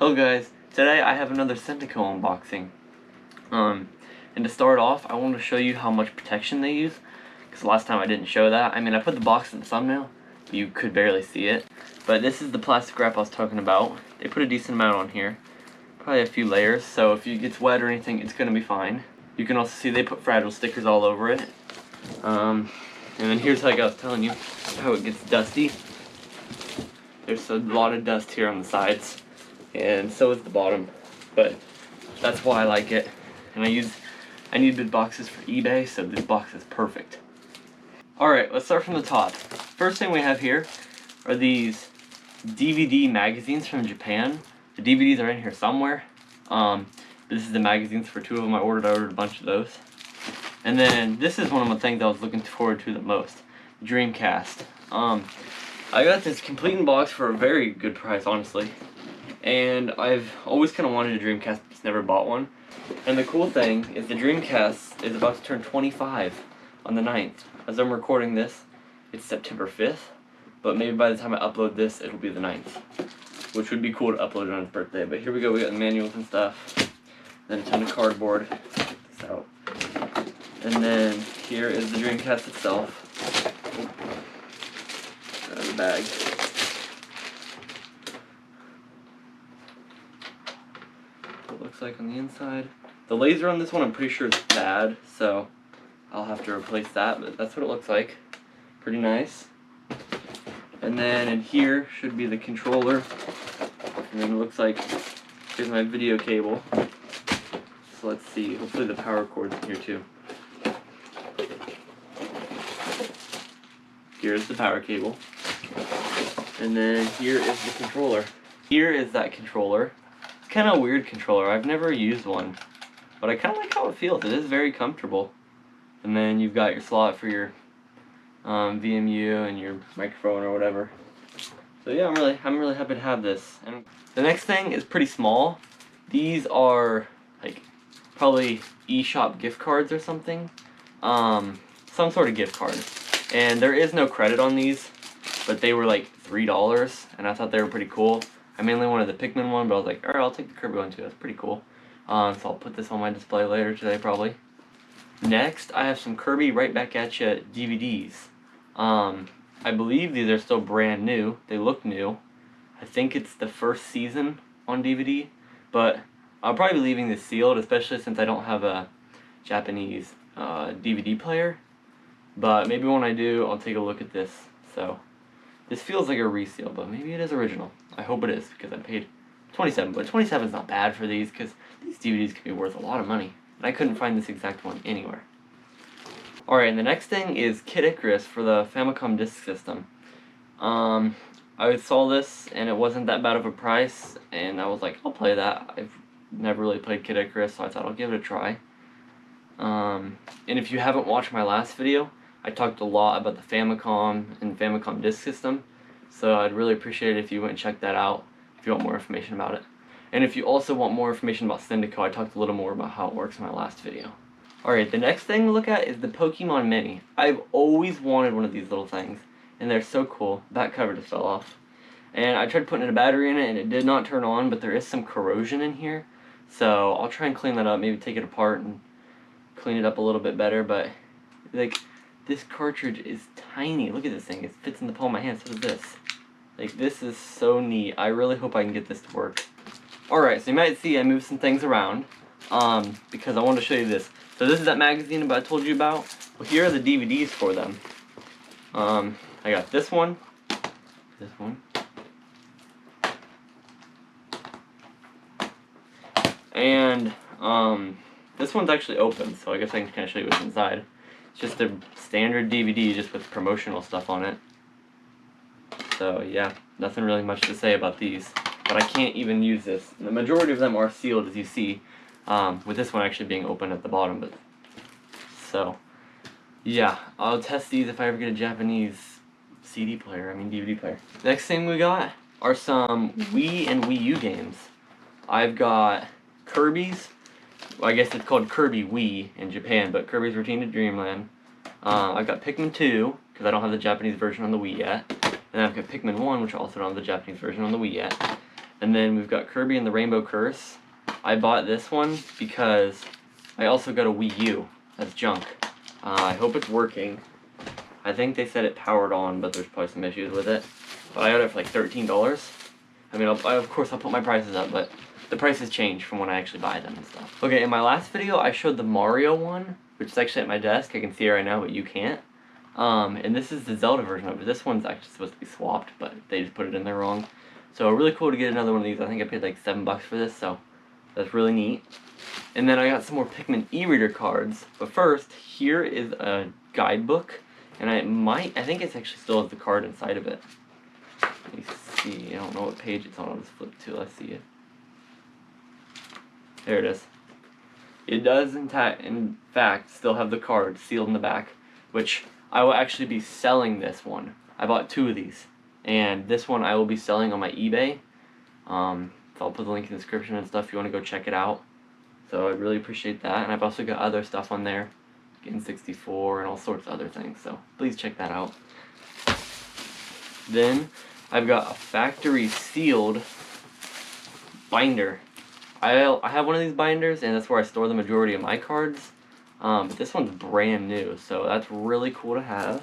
Hello guys, today I have another Sendico unboxing. And to start off, I want to show you how much protection they use, because last time I didn't show that. I mean, I put the box in the thumbnail, but you could barely see it. But this is the plastic wrap I was talking about. They put a decent amount on here, probably a few layers, so if it gets wet or anything, it's going to be fine. You can also see they put fragile stickers all over it. And then here's like I was telling you, how it gets dusty. There's a lot of dust here on the sides, and so is the bottom, but that's why I like it. And I need big boxes for eBay, so this box is perfect. Alright, let's start from the top. First thing we have here are these DVD magazines from Japan. The DVDs are in here somewhere. This is the magazines for two of them I ordered a bunch of those. And then this is one of the things I was looking forward to the most, Dreamcast. I got this complete in box for a very good price, honestly. And I've always kind of wanted a Dreamcast, but just never bought one. And the cool thing is the Dreamcast is about to turn 25 on the 9th. As I'm recording this, it's September 5th, but maybe by the time I upload this, it'll be the 9th. Which would be cool to upload it on his birthday. But here we go, we got the manuals and stuff. Then a ton of cardboard. Check this out. And then here is the Dreamcast itself. Out of the bag. What it looks like on the inside. The laser on this one I'm pretty sure is bad, so I'll have to replace that, but that's what it looks like. Pretty nice. And then in here should be the controller. And then it looks like here's my video cable. So let's see, hopefully the power cord's in here too. Here's the power cable. And then here is the controller. Here is that controller. It's kind of a weird controller. I've never used one, but I kind of like how it feels. It is very comfortable. And then you've got your slot for your VMU and your microphone or whatever. So yeah, I'm really happy to have this. And the next thing is pretty small. These are like probably eShop gift cards or something. Some sort of gift card. And there is no credit on these, but they were like $3, and I thought they were pretty cool. I mainly wanted the Pikmin one, but I was like, alright, I'll take the Kirby one too, that's pretty cool. So I'll put this on my display later today, probably. Next, I have some Kirby Right Back At Ya DVDs. I believe these are still brand new. They look new. I think it's the first season on DVD, but I'll probably be leaving this sealed, especially since I don't have a Japanese DVD player. But maybe when I do, I'll take a look at this. So this feels like a reseal, but maybe it is original. I hope it is, because I paid $27, but $27 is not bad for these, because these DVDs can be worth a lot of money. And I couldn't find this exact one anywhere. Alright, and the next thing is Kid Icarus for the Famicom disk system. I saw this, and it wasn't that bad of a price, and I was like, I'll play that. I've never really played Kid Icarus, so I thought I'll give it a try. And if you haven't watched my last video, I talked a lot about the Famicom and Famicom disk system, so I'd really appreciate it if you went and checked that out if you want more information about it. And if you also want more information about Sendico, I talked a little more about how it works in my last video. Alright, the next thing to look at is the Pokemon Mini. I've always wanted one of these little things, and they're so cool. Back cover just fell off. And I tried putting a battery in it, and it did not turn on, but there is some corrosion in here, so I'll try and clean that up, maybe take it apart and clean it up a little bit better. But like, this cartridge is tiny. Look at this thing. It fits in the palm of my hand. So does this. Like, this is so neat. I really hope I can get this to work. Alright, so you might see I moved some things around because I wanted to show you this. So this is that magazine I told you about. Well, here are the DVDs for them. I got this one, and this one's actually open, so I guess I can kind of show you what's inside. It's just a standard DVD, just with promotional stuff on it. So yeah, nothing really much to say about these, but I can't even use this. The majority of them are sealed, as you see, with this one actually being open at the bottom. But so yeah, I'll test these if I ever get a Japanese DVD player. Next thing we got are some Wii and Wii U games. I've got Kirby's. Well, I guess it's called Kirby Wii in Japan, but Kirby's Return to Dreamland. I've got Pikmin 2, because I don't have the Japanese version on the Wii yet. And I've got Pikmin 1, which I also don't have the Japanese version on the Wii yet. And then we've got Kirby and the Rainbow Curse. I bought this one because I also got a Wii U. That's junk. I hope it's working. I think they said it powered on, but there's probably some issues with it. But I got it for like $13. I mean, of course I'll put my prices up, but the prices change from when I actually buy them and stuff. Okay, in my last video I showed the Mario one, which is actually at my desk. I can see it right now, but you can't. And this is the Zelda version of it. This one's actually supposed to be swapped, but they just put it in there wrong. So really cool to get another one of these. I think I paid like $7 for this, so that's really neat. And then I got some more Pikmin e-reader cards. But first, here is a guidebook, and I think it's actually still has the card inside of it. Let me see. I don't know what page it's on. I'll just flip to. Let's see it. There it is. It does in fact still have the card sealed in the back, which I will actually be selling this one. I bought 2 of these, and this one I will be selling on my eBay. So I'll put the link in the description and stuff if you want to go check it out. So I really appreciate that, and I've also got other stuff on there, N64 and all sorts of other things, so please check that out. Then I've got a factory sealed binder. I have one of these binders, and that's where I store the majority of my cards. But this one's brand new, so that's really cool to have.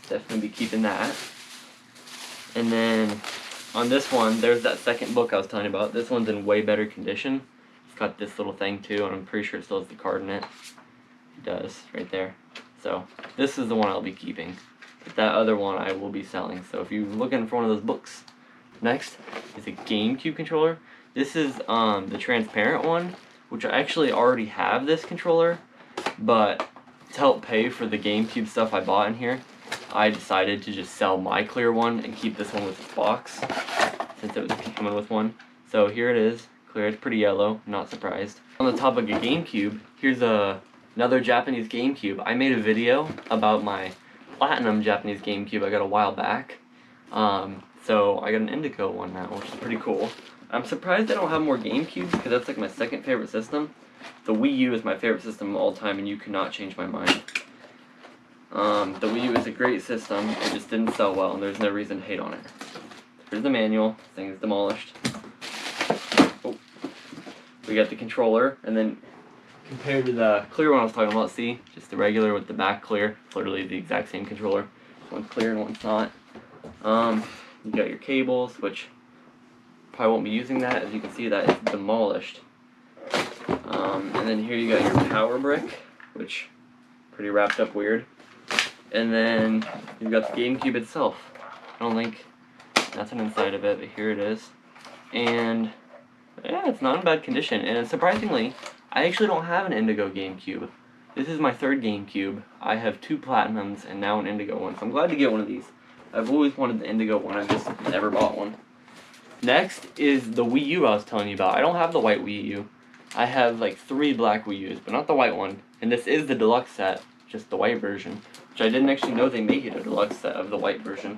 Definitely be keeping that. And then on this one, there's that second book I was telling you about. This one's in way better condition. It's got this little thing too, and I'm pretty sure it still has the card in it. It does, right there. So this is the one I'll be keeping. But that other one I will be selling. So if you're looking for one of those books. Next is a GameCube controller. This is the transparent one, which I actually already have this controller, but to help pay for the GameCube stuff I bought in here, I decided to just sell my clear one and keep this one with its box, since it was coming with one. So here it is, clear. It's pretty yellow, not surprised. On the topic of GameCube, here's another Japanese GameCube. I made a video about my Platinum Japanese GameCube I got a while back. So I got an Indigo one now, which is pretty cool. I'm surprised I don't have more GameCubes, because that's like my second favorite system. The Wii U is my favorite system of all time, and you cannot change my mind. The Wii U is a great system, it just didn't sell well, and there's no reason to hate on it. Here's the manual, this thing is demolished. Oh. We got the controller, and then compared to the clear one I was talking about, see, just the regular with the back clear, it's literally the exact same controller. One's clear and one's not. You got your cables, which probably won't be using that. As you can see, that is demolished. And then here you got your power brick, which pretty wrapped up weird. And then you've got the GameCube itself. I don't think nothing inside of it, but here it is. And yeah, it's not in bad condition. And surprisingly, I actually don't have an Indigo GameCube. This is my 3rd GameCube. I have 2 Platinums and now an Indigo one. So I'm glad to get one of these. I've always wanted the Indigo one, I've just never bought one. Next is the Wii U I was telling you about. I don't have the white Wii U. I have like 3 black Wii U's, but not the white one. And this is the deluxe set, just the white version, which I didn't actually know they make it a deluxe set of the white version.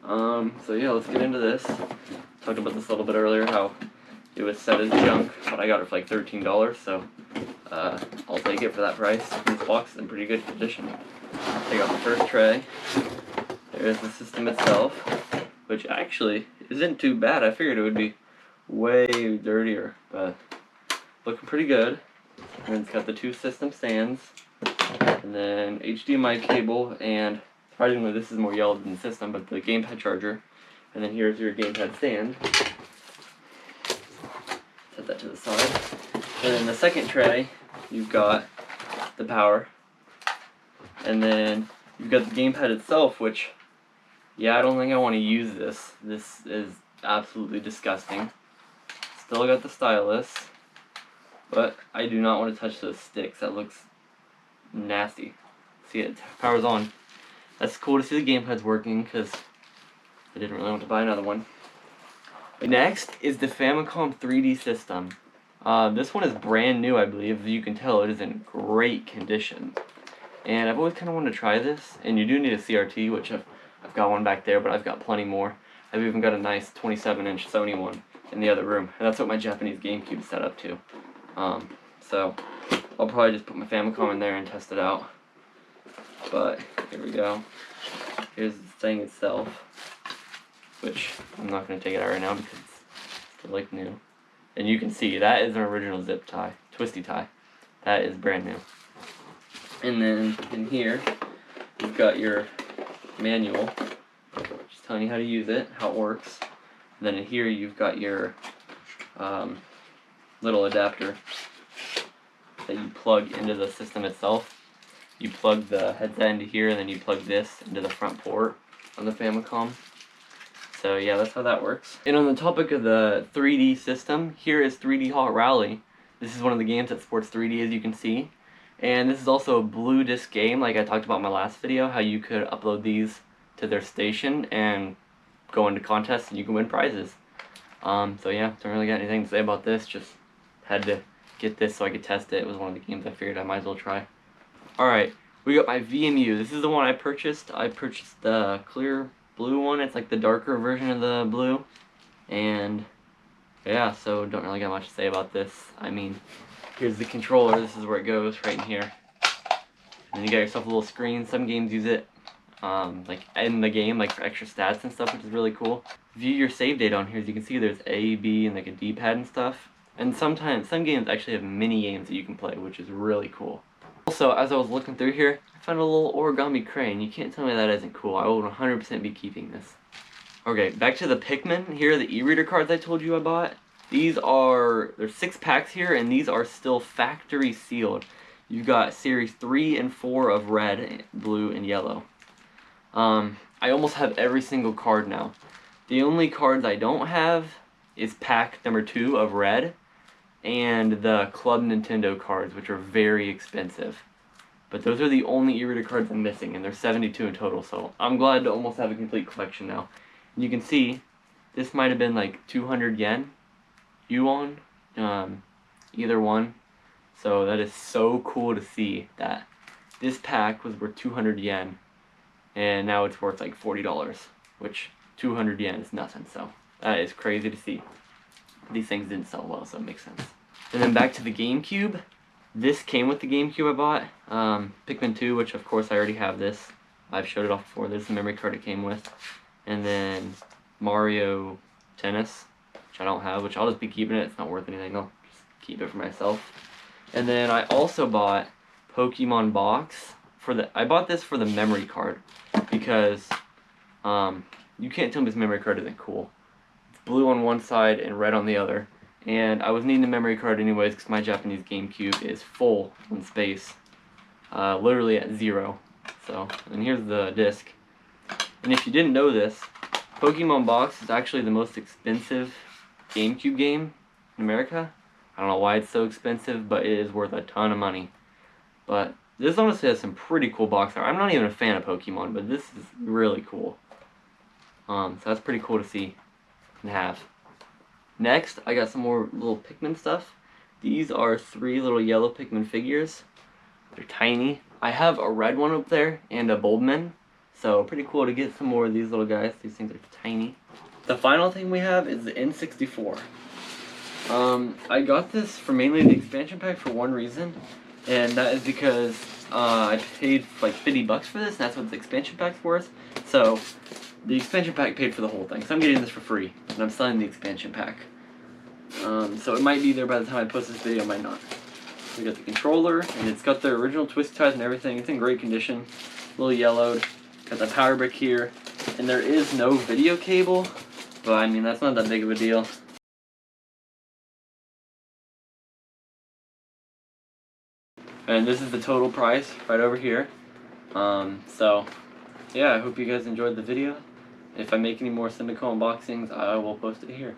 So yeah, let's get into this. Talked about this a little bit earlier, how it was set as junk, but I got it for like $13, so I'll take it for that price. This box is in pretty good condition. Take out the first tray. There's the system itself, which actually isn't too bad. I figured it would be way dirtier, but looking pretty good. And it's got the 2 system stands, and then HDMI cable, and surprisingly this is more yellow than the system, but the gamepad charger. And then here's your gamepad stand. Set that to the side. And then the second tray, you've got the power. And then you've got the gamepad itself, which, yeah, I don't think I want to use this. This is absolutely disgusting. Still got the stylus, but I do not want to touch those sticks. That looks nasty. See, it powers on. That's cool to see the gamepad's working, because I didn't really want to buy another one. Next is the Famicom 3D system. This one is brand new, I believe. As you can tell, it is in great condition. And I've always kind of wanted to try this, and you do need a CRT, which I've got one back there, but I've got plenty more. I've even got a nice 27-inch Sony one in the other room, and that's what my Japanese GameCube is set up to. So I'll probably just put my Famicom in there and test it out. But here we go. Here's the thing itself, which I'm not going to take it out right now because it's They're like new. And you can see that is an original zip tie, twisty tie. That is brand new. And then in here, you've got your manual, just telling you how to use it, how it works. And then in here, you've got your little adapter that you plug into the system itself. You plug the headset into here, and then you plug this into the front port on the Famicom. So yeah, that's how that works. And on the topic of the 3D system, here is 3D Hot Rally. This is one of the games that supports 3D, as you can see. And this is also a blue disc game, like I talked about in my last video, how you could upload these to their station and go into contests and you can win prizes. So yeah, don't really got anything to say about this, just had to get this so I could test it. It was one of the games I figured I might as well try. Alright, we got my VMU. This is the one I purchased. I purchased the clear blue one. It's like the darker version of the blue. And yeah, so don't really got much to say about this. I mean, here's the controller. This is where it goes, right in here. And then you got yourself a little screen. Some games use it like in the game, like for extra stats and stuff, which is really cool. View your save data on here. As you can see, there's A, B, and like a D-pad and stuff. And sometimes, some games actually have mini games that you can play, which is really cool. Also, as I was looking through here, I found a little origami crane. You can't tell me that isn't cool. I will 100% be keeping this. Okay, back to the Pikmin. Here are the e-reader cards I told you I bought. These are, there's 6 packs here, and these are still factory sealed. You've got series 3 and 4 of red, blue, and yellow. I almost have every single card now. The only cards I don't have is pack number 2 of red, and the Club Nintendo cards, which are very expensive. But those are the only e-reader cards I'm missing, and there's 72 in total, so I'm glad to almost have a complete collection now. And you can see, this might have been like 200 yen, yuan, either one. So that is so cool to see that this pack was worth 200 yen, and now it's worth like $40, which 200 yen is nothing, so that is crazy to see. These things didn't sell well, so it makes sense. And then back to the GameCube. This came with the GameCube I bought. Pikmin 2, which of course I already have this. I've showed it off before. There's the memory card it came with. And then Mario Tennis, which I don't have, which I'll just be keeping it. It's not worth anything. I'll just keep it for myself. And then I also bought Pokemon Box. I bought this for the memory card because you can't tell me this memory card isn't cool. Blue on one side and red on the other, and I was needing a memory card anyways because my Japanese GameCube is full in space, literally at 0. So, and here's the disc. And if you didn't know this, Pokemon Box is actually the most expensive GameCube game in America. I don't know why it's so expensive, but it is worth a ton of money. But this honestly has some pretty cool box art. I'm not even a fan of Pokemon, but this is really cool. So that's pretty cool to see and have. Next, I got some more little Pikmin stuff. These are 3 little yellow Pikmin figures. They're tiny. I have a red one up there and a Bulbmin, so pretty cool to get some more of these little guys. These things are tiny. The final thing we have is the N64. I got this for mainly the expansion pack for one reason, and that is because I paid like $50 for this, and that's what the expansion pack's worth. So the expansion pack paid for the whole thing, so I'm getting this for free, and I'm selling the expansion pack. So it might be there by the time I post this video, it might not. We got the controller, and it's got the original twist ties and everything. It's in great condition, a little yellowed. Got the power brick here, and there is no video cable, but I mean, that's not that big of a deal. And this is the total price right over here. So yeah, I hope you guys enjoyed the video. If I make any more Sendico unboxings, I will post it here.